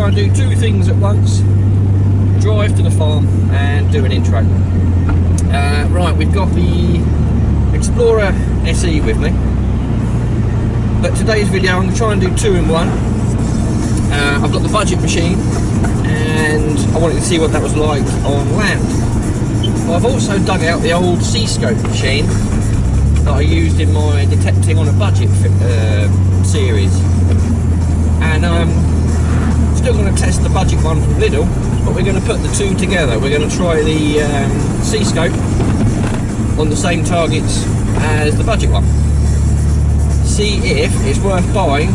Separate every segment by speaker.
Speaker 1: and do two things at once. Drive to the farm and do an intro. Right, we've got the Explorer SE with me. But today's video I'm going to try and do two in one. I've got the budget machine and I wanted to see what that was like on land. But I've also dug out the old cscope machine that I used in my detecting on a budget series. And I'm still going to test the budget one from Lidl, but we're going to put the two together. We're going to try the cscope on the same targets as the budget one. See if it's worth buying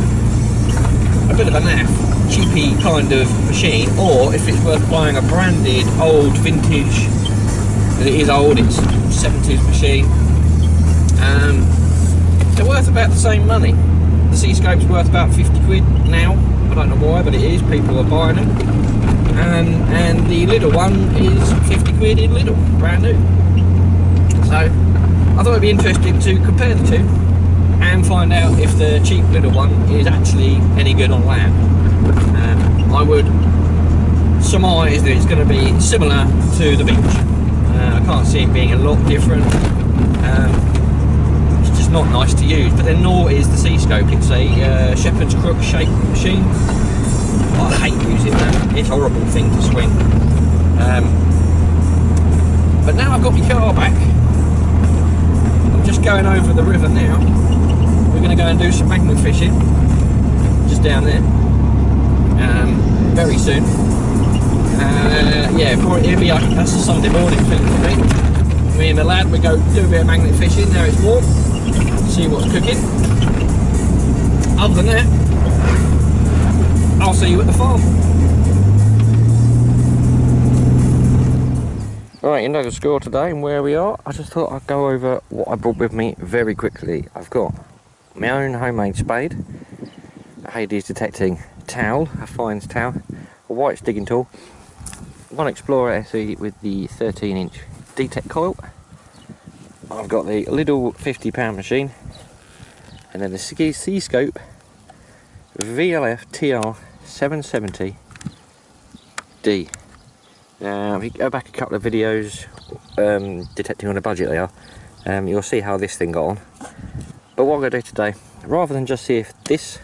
Speaker 1: a bit of a naff, cheapy kind of machine, or if it's worth buying a branded old vintage. It is old, it's 70s machine. They're worth about the same money. The cscope's worth about 50 quid now. I don't know why, but it is. People are buying them. And the Lidl one is 50 quid in Lidl, brand new. So I thought it'd be interesting to compare the two and find out if the cheap Lidl one is actually any good on land. I would surmise that it's going to be similar to the beach. I can't see it being a lot different. It's just not nice to use, but then nor is the cscope. It's a shepherd's crook shaped machine. I hate using that. It's a horrible thing to swing. But now I've got my car back, I'm just going over the river now. We're going to go and do some magnet fishing just down there very soon. Yeah, it'll be like, that's a Sunday morning thing for me. Me and the lad, we go do a bit of magnet fishing. Now it's warm, see what's cooking. Other than that, I'll see you at the farm. Right, you know the score today and where we are. I just thought I'd go over what I brought with me very quickly. I've got my own homemade spade, a Hades detecting towel, a fines towel, a white digging tool, one Explorer SE with the 13-inch detect coil. I've got the Lidl £50 machine, and then the cscope VLF TR 770D. Now, if you go back a couple of videos, detecting on a budget they are, you'll see how this thing got on. But what I'm going to do today, rather than just see if this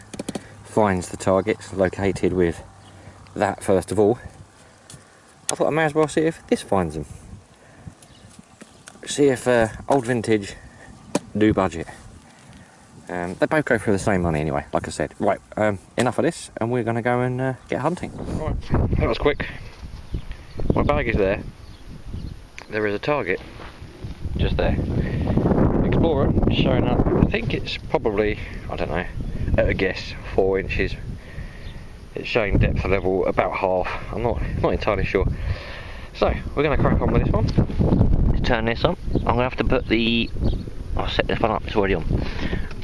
Speaker 1: finds the targets located with that first of all, I thought I may as well see if this finds them. See if old vintage, new budget. They both go for the same money anyway, like I said. Right, enough of this, and we're going to go and get hunting. Right, that was quick. My bag is there. There is a target just there. Explorer is showing up. I think it's probably, I don't know, at a guess, 4 inches. It's showing depth level about half. I'm not entirely sure. So we're going to crack on with this one. Let's turn this on. I'm going to have to put the. I'll set this one up. It's already on.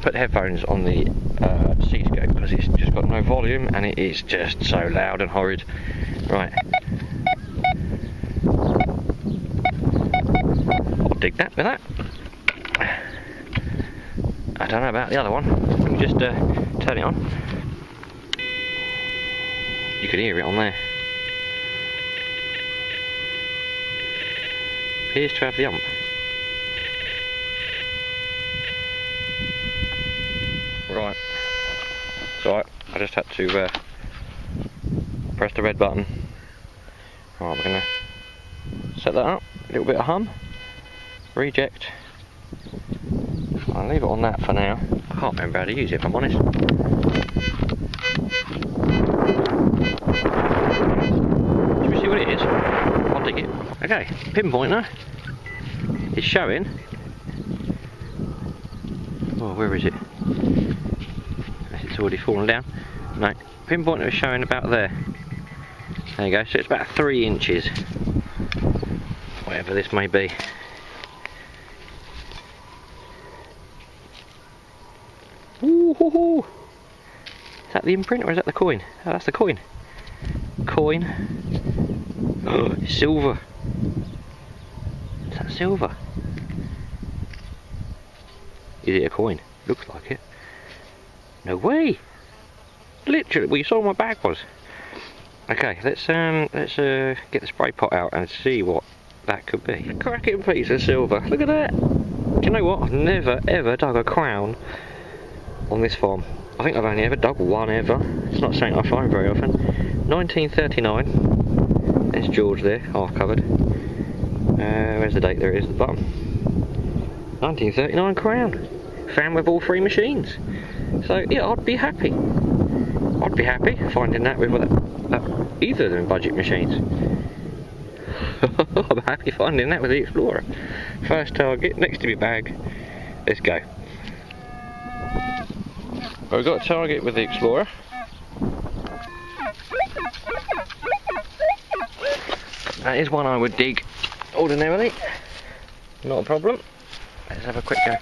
Speaker 1: Put the headphones on the cscope because it's just got no volume and it is just so loud and horrid. Right. I'll dig that with that. I don't know about the other one. Let me just turn it on. You can hear it on there. Appears to have the ump. Right. It's alright. I just had to press the red button. Right, we're going to set that up. A little bit of hum. Reject. I'll leave it on that for now. I can't remember how to use it if I'm honest. Should we see what it is? I'll dig it. Okay, pinpointer. It's showing. Oh, where is it? It's already fallen down. No, pinpointer is showing about there. There you go, so it's about 3 inches. Whatever this may be. Ooh, hoo, hoo. Is that the imprint or is that the coin? Oh, that's the coin. Coin. Oh, it's silver. Is that silver? Is it a coin? Looks like it. No way! Literally, well, you saw what my bag was. Okay, let's get the spray pot out and see what that could be. A cracking piece of silver. Look at that. Do you know what? I've never ever dug a crown on this farm. I think I've only ever dug one ever. It's not something I find very often. 1939. There's George there, half covered. Where's the date? There it is at the bottom. 1939 crown. Found with all three machines. So yeah, I'd be happy. I'd be happy finding that with either of them budget machines. I'm happy finding that with the Explorer. First target, next to my bag. Let's go. Well, we've got a target with the Explorer. That is one I would dig ordinarily. Not a problem. Let's have a quick go.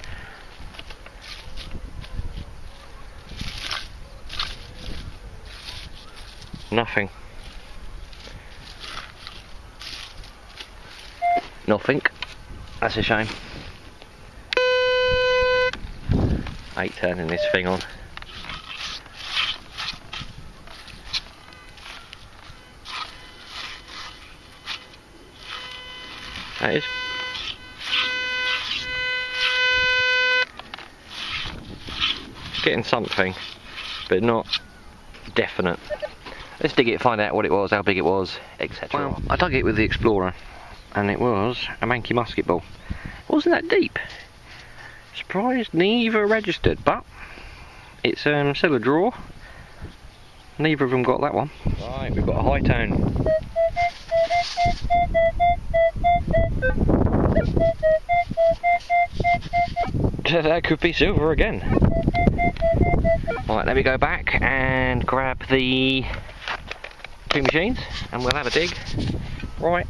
Speaker 1: Nothing. Nothing. That's a shame. I hate turning this thing on. That is. Getting something, but not definite. Let's dig it, find out what it was, how big it was, etc. Well, I dug it with the Explorer, and it was a manky musket ball. It wasn't that deep. Surprised neither registered, but it's still a draw. Neither of them got that one. Right, we've got a high tone. That could be silver again. Right, let me go back and grab the two machines and we'll have a dig. Right,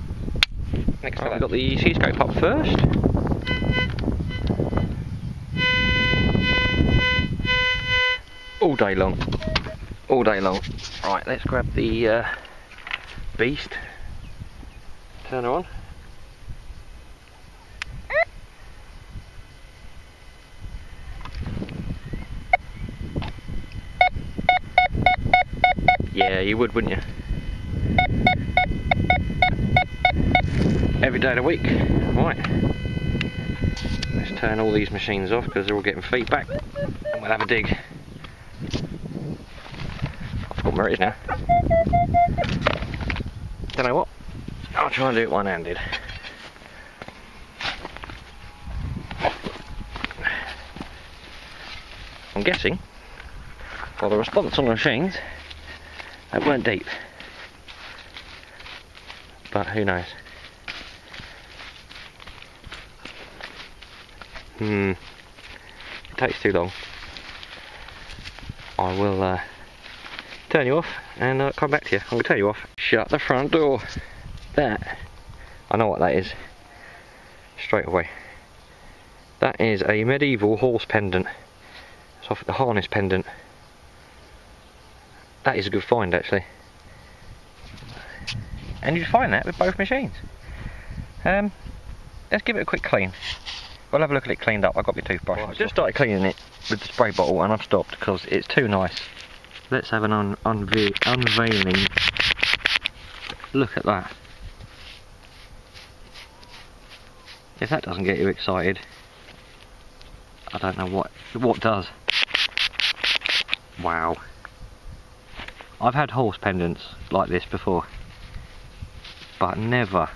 Speaker 1: next up we've got the cscope up first. All day long. All day long. Right, let's grab the beast. Turn her on. Yeah, you would, wouldn't you? Every day of the week. Right. Let's turn all these machines off because they're all getting feedback. And we'll have a dig. I've forgotten where it is now. Don't know what. I'll try and do it one-handed. I'm guessing, by the response on the machines, they weren't deep. But who knows? It takes too long. I will turn you off and come back to you. I'm going to turn you off. Shut the front door. That, I know what that is. Straight away. That is a medieval horse pendant. It's off at the harness pendant. That is a good find actually. And you find that with both machines. Let's give it a quick clean. We'll have a look at it cleaned up. I've got my toothbrush. Right, I've just started cleaning it with the spray bottle and I've stopped because it's too nice. Let's have an unveiling. Look at that. If that doesn't get you excited, I don't know what does. Wow. I've had horse pendants like this before, but never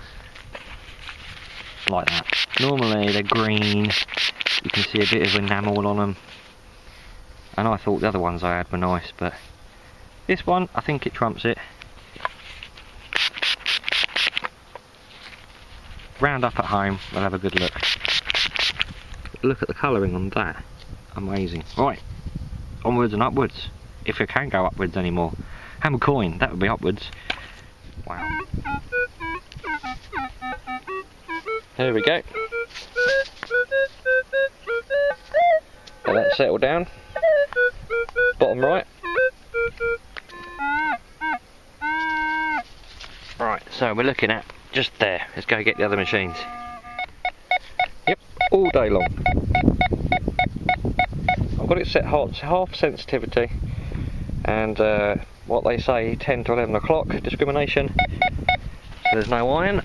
Speaker 1: like that. Normally they're green, you can see a bit of enamel on them, and I thought the other ones I had were nice, but this one, I think it trumps it. Round up at home, we'll have a good look. Look at the colouring on that, amazing. Right, onwards and upwards, if you can go upwards anymore. Hammer coin, that would be upwards. Wow. There we go. Let that settle down. Bottom right. Right, so we're looking at just there. Let's go get the other machines. Yep, all day long. I've got it set half sensitivity. and what they say, 10 to 11 o'clock discrimination, so there's no iron,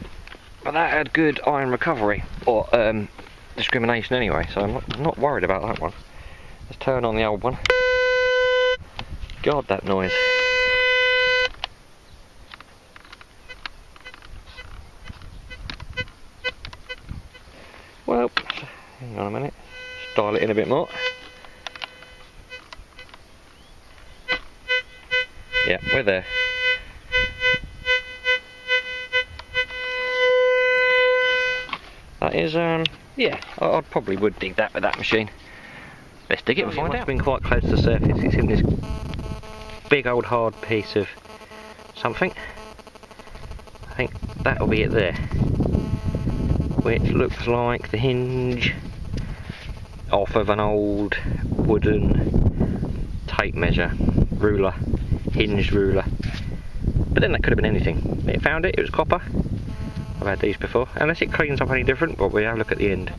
Speaker 1: but that had good iron recovery, or discrimination anyway, so I'm not worried about that one. Let's turn on the old one. God, that noise. Well, hang on a minute, let's dial it in a bit more. Yeah, we're there. That is, yeah, I probably would dig that with that machine. Let's dig it and find out. It's been quite close to the surface. It's in this big old hard piece of something. I think that'll be it there. Which looks like the hinge off of an old wooden tape measure, ruler, hinged ruler. But then that could have been anything. It found it, it was copper. I've had these before. Unless it cleans up any different, but we'll have a look at the end.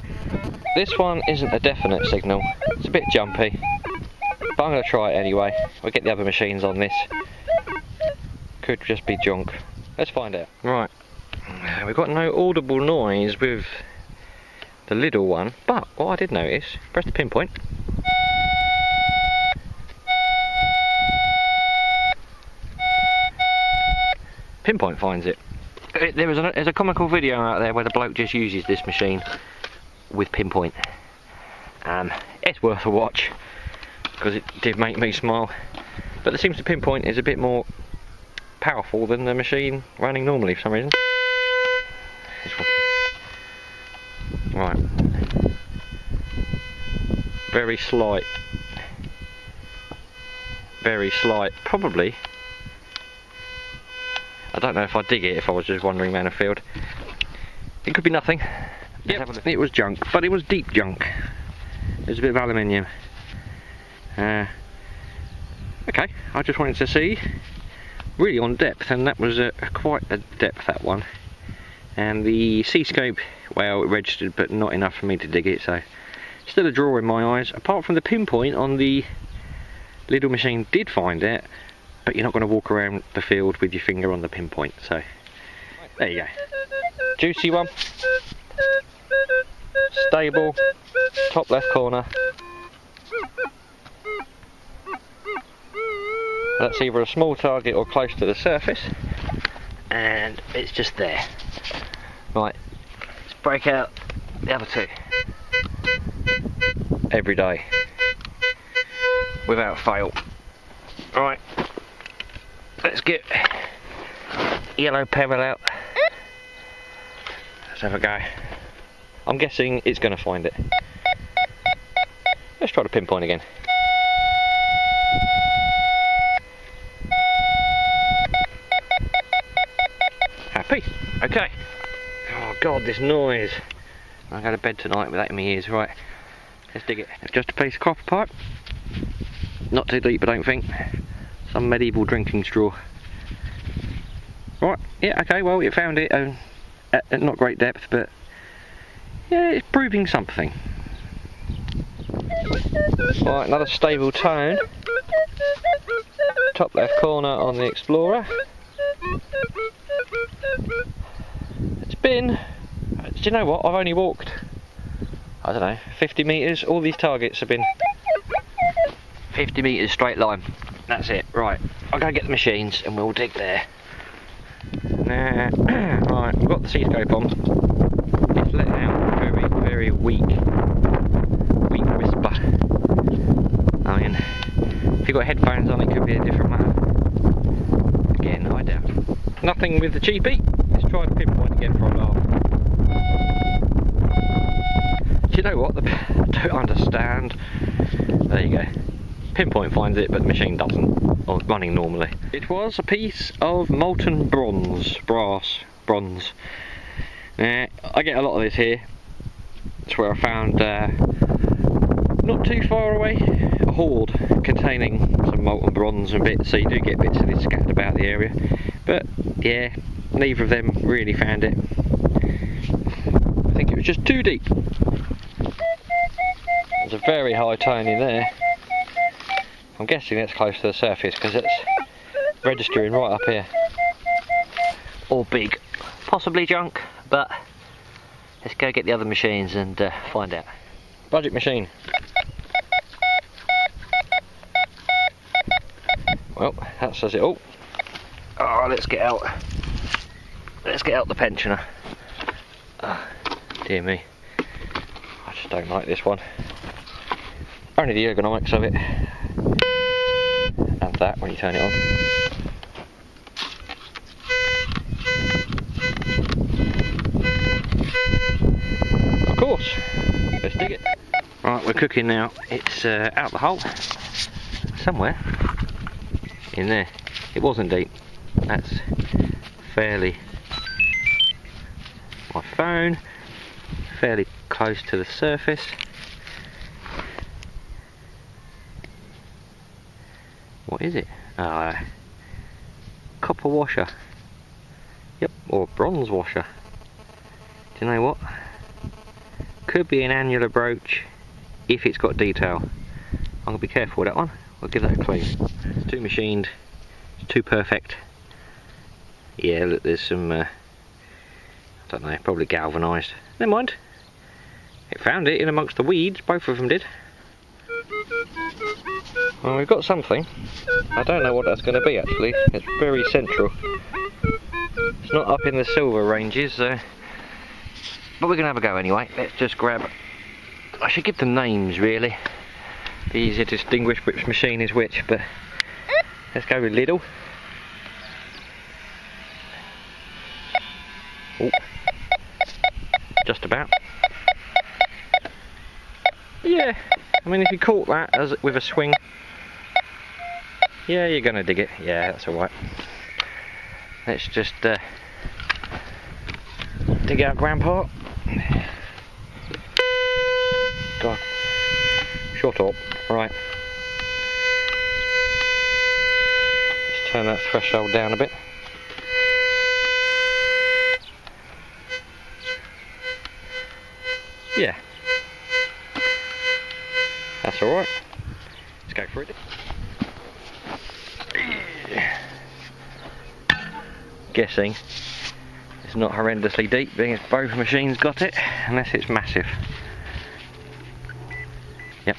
Speaker 1: This one isn't a definite signal. It's a bit jumpy. But I'm going to try it anyway. We'll get the other machines on this. Could just be junk. Let's find out. Right. We've got no audible noise with the Lidl one. But what I did notice, press the pinpoint. Pinpoint finds it. There's a comical video out there where the bloke just uses this machine with pinpoint. It's worth a watch because it did make me smile. But it seems the pinpoint is a bit more powerful than the machine running normally for some reason. Right. Very slight. Very slight. Probably. I don't know if I'd dig it if I was just wandering around a field. It could be nothing. Yep, it was junk, but it was deep junk. There's a bit of aluminium. Okay, I just wanted to see, really on depth, and that was quite a depth, that one. And the cscope, well, it registered, but not enough for me to dig it, so still a draw in my eyes. Apart from the pinpoint on the Lidl machine did find it, but you're not going to walk around the field with your finger on the pinpoint, so there you go. Juicy one, stable, top left corner. That's either a small target or close to the surface, and it's just there. Right, let's break out the other two. Every day, without fail. Right. Let's get yellow pebble out. Let's have a go. I'm guessing it's going to find it. Let's try to pinpoint again. Happy? Okay. Oh god, this noise. I go to bed tonight with that in my ears. Right, let's dig it. It's just a piece of copper pipe. Not too deep, I don't think. Some medieval drinking straw. Right, yeah, okay, well, it found it at not great depth, but yeah, it's proving something. Right, another stable tone. Top left corner on the Explorer. It's been, do you know what, I've only walked, I don't know, 50 metres. All these targets have been 50 metres straight line. That's it. Right, I'll go get the machines and we'll dig there. Right, we've got the cscope on. It's letting out very, very weak whisper. I mean, if you've got headphones on, it could be a different matter. Again, I doubt. Nothing with the cheapie. Let's try the pinpoint again for a laugh. Do you know what? I don't understand. There you go. Pinpoint finds it, but the machine doesn't, or running normally. It was a piece of molten bronze. I get a lot of this here. It's where I found, not too far away, a hoard containing some molten bronze and bits, so you do get bits of this scattered about the area. But yeah, neither of them really found it. I think it was just too deep. There's a very high tone in there. I'm guessing it's close to the surface because it's registering right up here. Or big. Possibly junk, but let's go get the other machines and find out. Budget machine. Well, that says it all. Oh, let's get out. Let's get out the pensioner. Oh, dear me. I just don't like this one. Only the ergonomics of it. And that when you turn it on. Of course. Let's dig it. Right, we're cooking now. It's out the hole. Somewhere. In there. It wasn't deep. That's fairly... my phone. Fairly close to the surface. What is it? Copper washer. Yep, or bronze washer. Do you know what? Could be an annular brooch if it's got detail. I'm going to be careful with that one. I'll give that a clean. It's too machined. It's too perfect. Yeah, look, there's some, I don't know, probably galvanised. Never mind. It found it in amongst the weeds, both of them did. Well, we've got something. I don't know what that's going to be actually. It's very central. It's not up in the silver ranges, but we're going to have a go anyway. Let's just grab... I should give them names really. Be easier to distinguish which machine is which, but let's go with Lidl. Oh. Just about. Yeah, I mean if you caught that as with a swing, yeah, you're gonna dig it. Yeah, that's alright. Let's just dig out Grandpa. God, shut up. Right. Let's turn that threshold down a bit. Yeah. That's alright. Let's go for it. Guessing it's not horrendously deep, being as both machines got it, unless it's massive. Yep.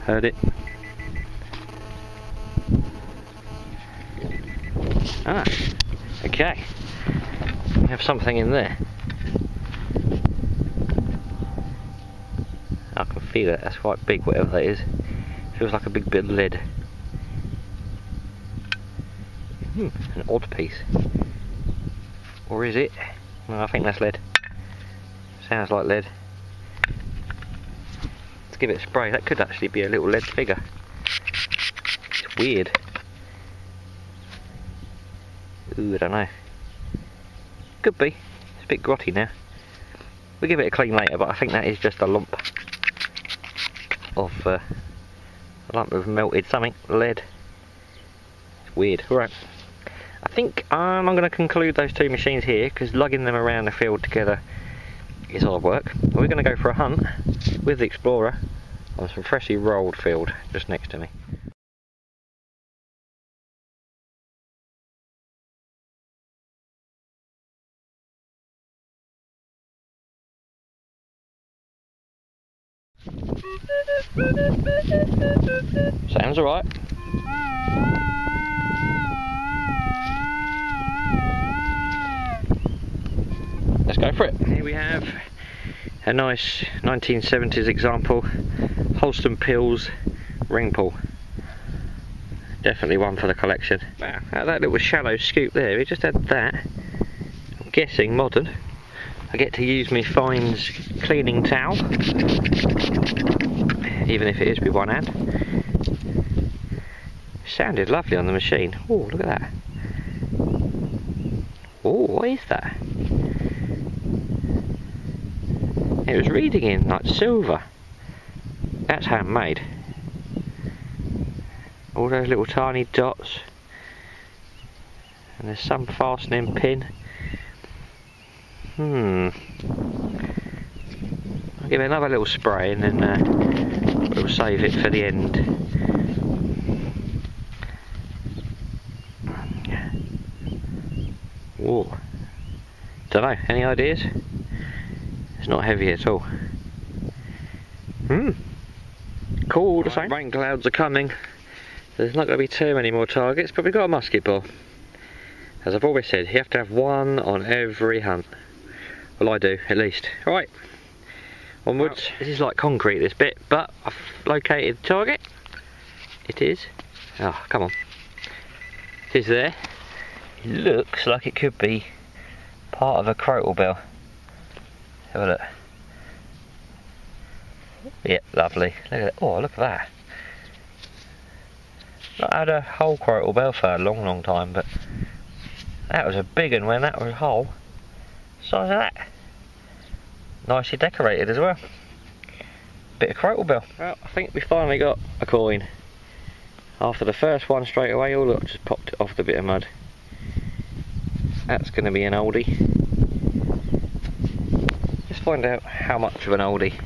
Speaker 1: Heard it. Ah, okay. We have something in there. I can feel it, that's quite big, whatever that is. Feels like a big bit of lead. An odd piece. Or is it? No, I think that's lead. Sounds like lead. Let's give it a spray. That could actually be a little lead figure. It's weird. Ooh, I don't know. Could be. It's a bit grotty now. We'll give it a clean later, but I think that is just a lump of melted something, lead. It's weird. Alright. I think I'm going to conclude those two machines here, because lugging them around the field together is hard work. We're going to go for a hunt with the Explorer on some freshly rolled field just next to me. Sounds alright. Let's go for it. Here we have a nice 1970s example Holston Pills ring pull. Definitely one for the collection. Wow, that little shallow scoop there, we just had that. I'm guessing modern. I get to use my Fines cleaning towel, even if it is with one hand. Sounded lovely on the machine. Oh, look at that. Oh, what is that? It was reading in like silver. That's handmade. All those little tiny dots.
Speaker 2: and there's some fastening pin. I'll give it another little spray and then we'll save it for the end. Whoa. Don't know, any ideas? It's not heavy at all. Cool, the same. Rain clouds are coming. There's not going to be too many more targets, but we've got a musket ball. As I've always said, you have to have one on every hunt. Well, I do, at least. Right, onwards. This is like concrete, this bit, but I've located the target. It is. Oh, come on. It is there. It looks like it could be part of a crotal bell. Have a look. Yep, lovely. Look at that. Oh, look at that. Not had a whole crotal bell for a long time, but that was a big one when that was whole. Size of that. Nicely decorated as well. Bit of crotal bell. Well, I think we finally got a coin. After the first one straight away, oh look, just popped it off the bit of mud. That's going to be an oldie. Let's find out how much of an oldie.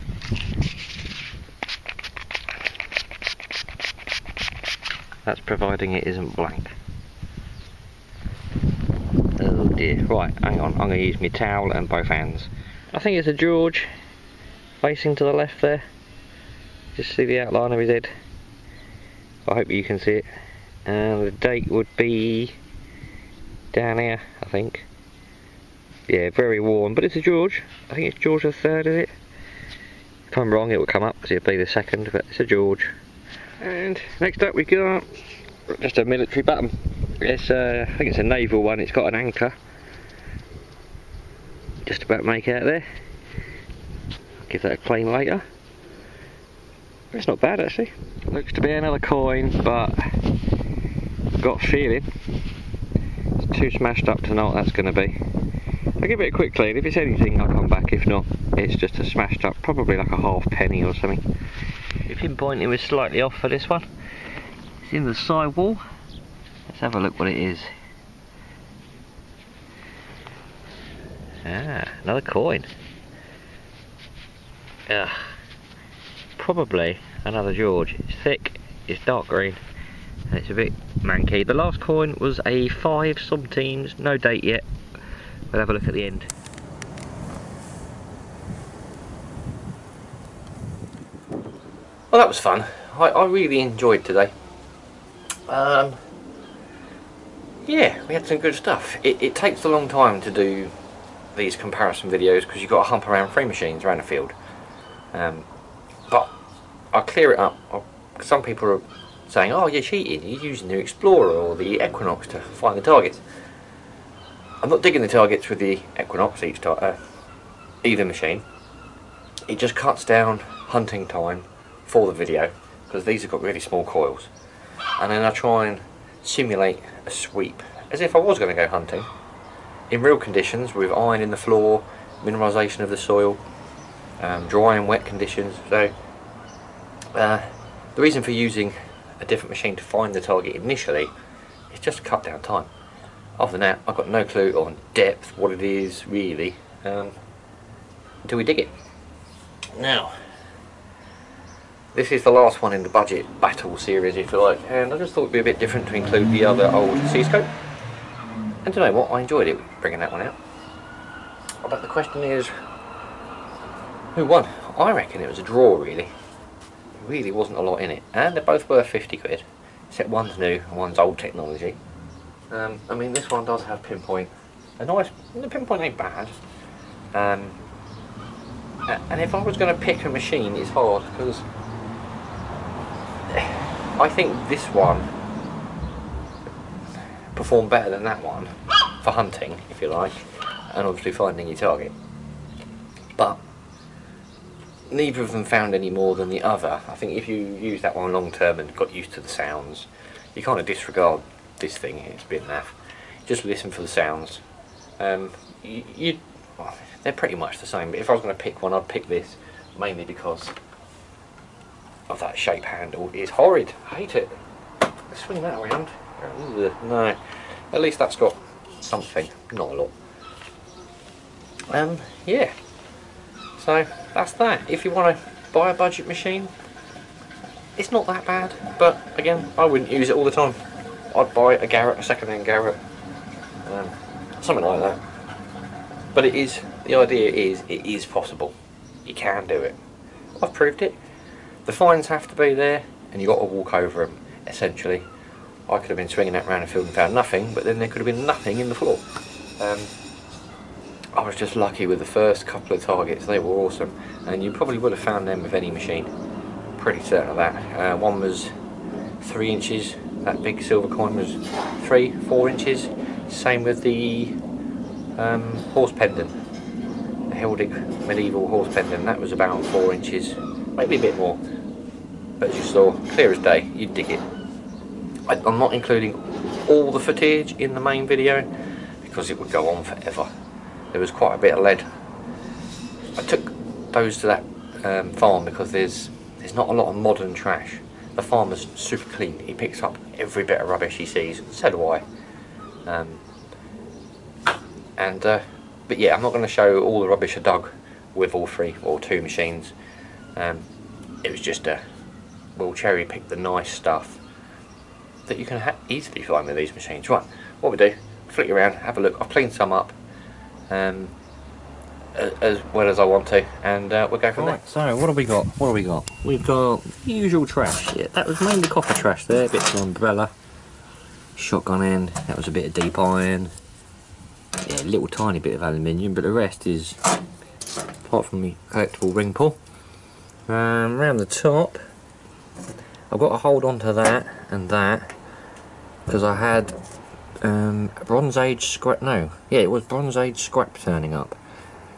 Speaker 2: That's providing it isn't blank. Oh dear. Right, hang on. I'm going to use my towel and both hands. I think it's a George facing to the left there. Just see the outline of his head. I hope you can see it. And the date would be down here, I think. Yeah, very worn, but it's a George. I think it's George the 3rd, is it? If I'm wrong, it will come up because it'll be the 2nd, but it's a George. And next up we got just a military button. It's I think it's a naval one. It's got an anchor. Just about make out there. I'll give that a clean later. It's not bad actually. Looks to be another coin, but I've got a feeling it's too smashed up to know what that's going to be. I'll give it a quick clean. If it's anything, I'll come back. If not, it's just a smashed up, probably like a halfpenny or something. The pinpointing was slightly off for this one. It's in the side wall. Let's have a look what it is. Ah, another coin. Probably another George. It's thick, it's dark green, and it's a bit manky. The last coin was a 5 somethings, no date yet. We'll have a look at the end. Well, that was fun. I really enjoyed today. Yeah, we had some good stuff. It takes a long time to do these comparison videos because you've got to hump around 3 machines around the field. But I'll clear it up. Some people are saying, oh, you're cheating, you're using the Explorer or the Equinox to find the targets. I'm not digging the targets with the Equinox either machine. It just cuts down hunting time for the video because these have got really small coils, and then I try and simulate a sweep as if I was going to go hunting in real conditions with iron in the floor, mineralisation of the soil, dry and wet conditions. So the reason for using a different machine to find the target initially is just to cut down time. Other than that, I've got no clue on depth, what it is really, until we dig it. Now, this is the last one in the budget battle series, if you like, and I just thought it would be a bit different to include the other old cscope. And do you know what? I enjoyed it bringing that one out. But the question is, who won? I reckon it was a draw, really. There really wasn't a lot in it, and they're both worth 50 quid, except one's new and one's old technology. I mean, this one does have pinpoint. The pinpoint ain't bad. And if I was going to pick a machine, it's hard because I think this one performed better than that one for hunting, if you like, and obviously finding your target. But neither of them found any more than the other. I think if you use that one long term and got used to the sounds, you kind of disregard this thing. It's a bit naff. Just listen for the sounds. Well, they're pretty much the same, but if I was going to pick one, I'd pick this, mainly because of that shape handle. It's horrid. I hate it. Let's swing that around. Ugh, no, at least that's got something, not a lot. Yeah, so that's that. If you want to buy a budget machine, it's not that bad, but again, I wouldn't use it all the time. I'd buy a Garrett, a second-hand Garrett, something like that. But it is, the idea is, it is possible. You can do it. I've proved it. The fines have to be there, and you've got to walk over them, essentially. I could have been swinging that around the field and found nothing, but then there could have been nothing in the floor. I was just lucky with the first couple of targets. They were awesome, and you probably would have found them with any machine. Pretty certain of that. One was 3 inches. That big silver coin was 4 inches. Same with the horse pendant. The Heldic medieval horse pendant. That was about 4 inches, maybe a bit more. But as you saw, clear as day. You'd dig it. I'm not including all the footage in the main video because it would go on forever. There was quite a bit of lead. I took those to that farm because there's not a lot of modern trash. The farmer's super clean. He picks up every bit of rubbish he sees. So do I. But yeah, I'm not going to show all the rubbish I dug with all 3 or 2 machines. It was just we'll cherry pick the nice stuff that you can easily find with these machines. Right, what we do, flick you around, have a look. I've cleaned some up as well as I want to, and we'll go from there. So what have we got? What have we got? We've got the usual trash. Yeah, that was mainly copper trash there, bits of umbrella, shotgun end, that was a bit of deep iron, yeah, a little tiny bit of aluminium, but the rest is, apart from the collectible ring pull. Around the top, I've got to hold on to that and that, because I had Bronze Age scrap, no, yeah, it was Bronze Age scrap turning up.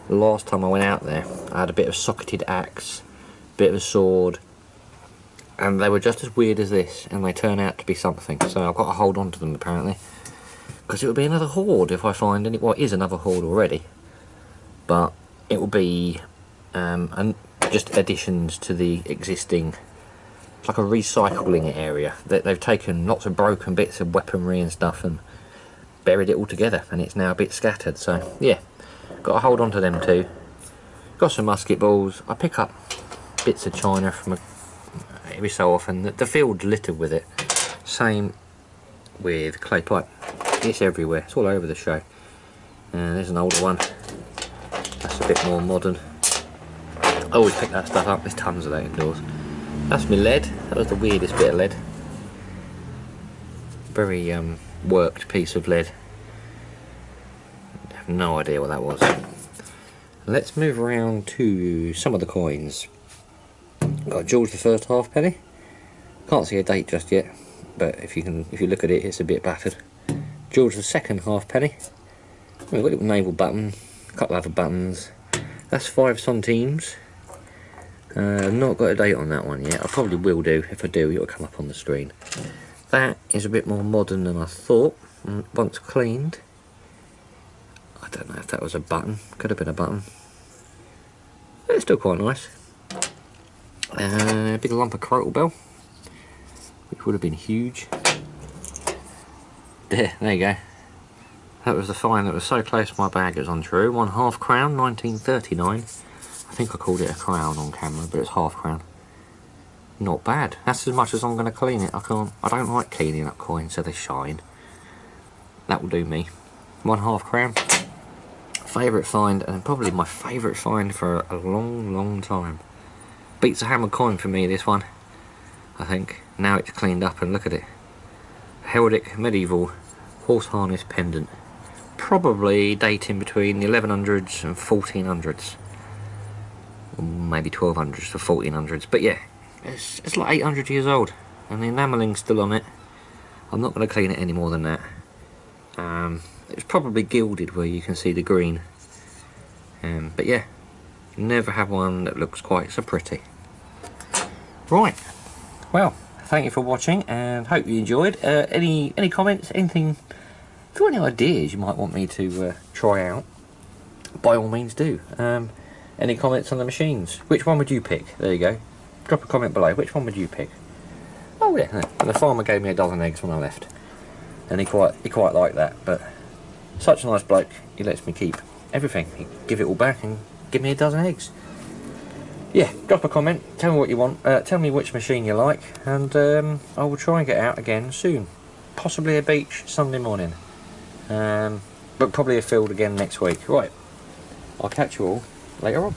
Speaker 2: The last time I went out there, I had a bit of socketed axe, bit of a sword, and they were just as weird as this, and they turn out to be something, so I've got to hold on to them apparently, because it would be another hoard if I find any. Well, it is another hoard already, but it will be just additions to the existing. It's like a recycling area. They've taken lots of broken bits of weaponry and stuff and buried it all together, and it's now a bit scattered. So yeah, got to hold on to them too. Got some musket balls. I pick up bits of china from every so often. The field's littered with it. Same with clay pipe. It's everywhere. It's all over the show. There's an older one. That's a bit more modern. I always pick that stuff up. There's tons of that indoors. That's my lead. That was the weirdest bit of lead. Very worked piece of lead. I have no idea what that was. Let's move around to some of the coins. Got George the first halfpenny. Can't see a date just yet, but if you look at it, it's a bit battered. George the second halfpenny. We've got a little naval button, a couple other buttons. That's 5 centimes. I've not got a date on that one yet. I probably will do. If I do, it'll come up on the screen. That is a bit more modern than I thought. Once cleaned, I don't know if that was a button. Could have been a button. But it's still quite nice. A big lump of crotal bell, which would have been huge. There you go. That was the fine that was so close to my bag it was untrue. 1/2 crown, 1939. I think I called it a crown on camera, but it's half crown. Not bad. That's as much as I'm going to clean it. I don't like cleaning up coins so they shine. That will do me. 1/2 crown. Favourite find, and probably my favourite find for a long time. Beats a hammered coin for me, this one, I think. Now it's cleaned up, and look at it. Heldic medieval horse harness pendant. Probably dating between the 1100s and 1400s. Or maybe 1200s to 1400s. But yeah, it's like 800 years old. And the enameling's still on it. I'm not going to clean it any more than that. It's probably gilded where you can see the green. But yeah, never have one that looks quite so pretty. Right, well, thank you for watching and hope you enjoyed. Any comments, anything, if you've got any ideas you might want me to try out, by all means do. Any comments on the machines? Which one would you pick? There you go. Drop a comment below. Which one would you pick? Oh yeah, the farmer gave me a dozen eggs when I left, and he quite liked that. But Such a nice bloke. He lets me keep everything. He give it all back and give me a dozen eggs. Yeah, drop a comment, tell me what you want, tell me which machine you like, and I will try and get out again soon. Possibly a beach Sunday morning, but probably a field again next week. Right, I'll catch you all later on.